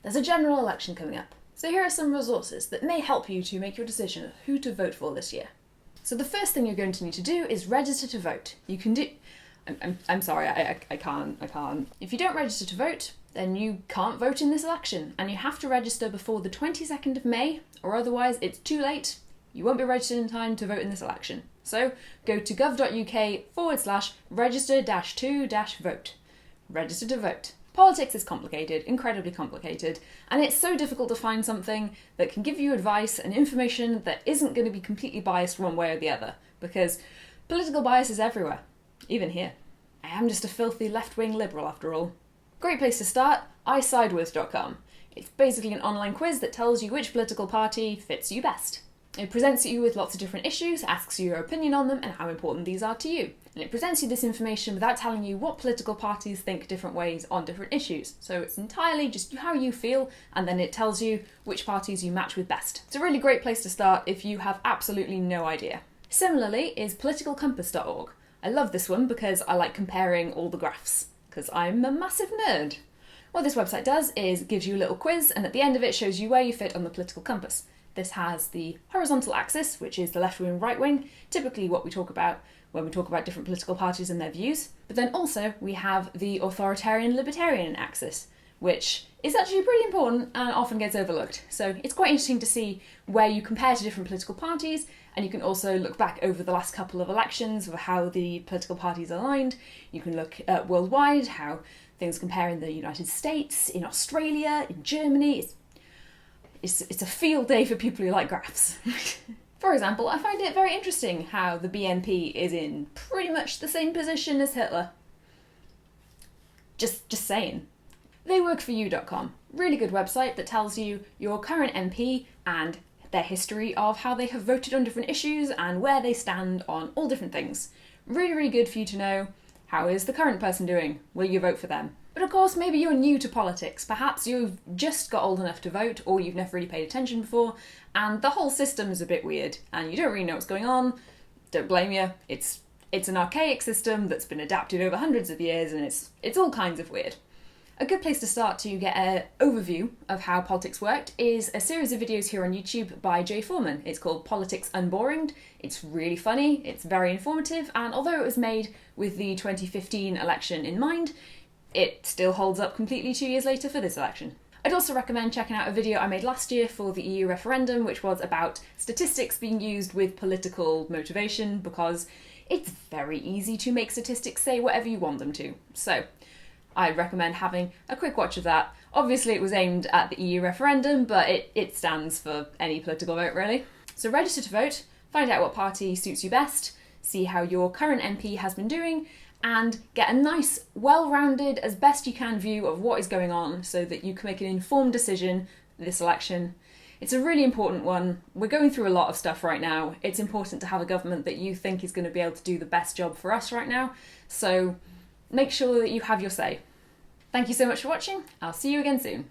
There's a general election coming up, so here are some resources that may help you to make your decision of who to vote for this year. So the first thing you're going to need to do is register to vote. You can do... I'm sorry, I can't. If you don't register to vote, then you can't vote in this election, and you have to register before the 22nd of May, or otherwise it's too late. You won't be registered in time to vote in this election. So go to gov.uk/register-to-vote. Register to vote. Politics is complicated, incredibly complicated, and it's so difficult to find something that can give you advice and information that isn't going to be completely biased one way or the other, because political bias is everywhere, even here. I am just a filthy left-wing liberal after all. Great place to start, isidewith.com. It's basically an online quiz that tells you which political party fits you best. It presents you with lots of different issues, asks you your opinion on them and how important these are to you. And it presents you this information without telling you what political parties think different ways on different issues. So it's entirely just how you feel, and then it tells you which parties you match with best. It's a really great place to start if you have absolutely no idea. Similarly is politicalcompass.org. I love this one because I like comparing all the graphs, because I'm a massive nerd. What this website does is gives you a little quiz, and at the end of it shows you where you fit on the political compass. This has the horizontal axis, which is the left wing, right wing, typically what we talk about when we talk about different political parties and their views. But then also we have the authoritarian libertarian axis, which is actually pretty important and often gets overlooked. So it's quite interesting to see where you compare to different political parties, and you can also look back over the last couple of elections of how the political parties aligned. You can look at worldwide, how things compare in the United States, in Australia, in Germany. It's a field day for people who like graphs. For example, I find it very interesting how the BNP is in pretty much the same position as Hitler. Just saying. Theyworkforyou.com. Really good website that tells you your current MP and their history of how they have voted on different issues and where they stand on all different things. Really, really good for you to know, how is the current person doing? Will you vote for them? But of course, maybe you're new to politics. Perhaps you've just got old enough to vote, or you've never really paid attention before, and the whole system is a bit weird, and you don't really know what's going on. Don't blame you. It's an archaic system that's been adapted over hundreds of years, and it's all kinds of weird. A good place to start to get an overview of how politics worked is a series of videos here on YouTube by Jay Foreman. It's called Politics Unboringed. It's really funny, it's very informative, and although it was made with the 2015 election in mind, it still holds up completely 2 years later for this election. I'd also recommend checking out a video I made last year for the EU referendum, which was about statistics being used with political motivation, because it's very easy to make statistics say whatever you want them to. So I'd recommend having a quick watch of that. Obviously it was aimed at the EU referendum, but it stands for any political vote really. So register to vote, find out what party suits you best, see how your current MP has been doing, and get a nice, well-rounded, as best you can view of what is going on so that you can make an informed decision this election. It's a really important one. We're going through a lot of stuff right now. It's important to have a government that you think is going to be able to do the best job for us right now, so make sure that you have your say. Thank you so much for watching. I'll see you again soon.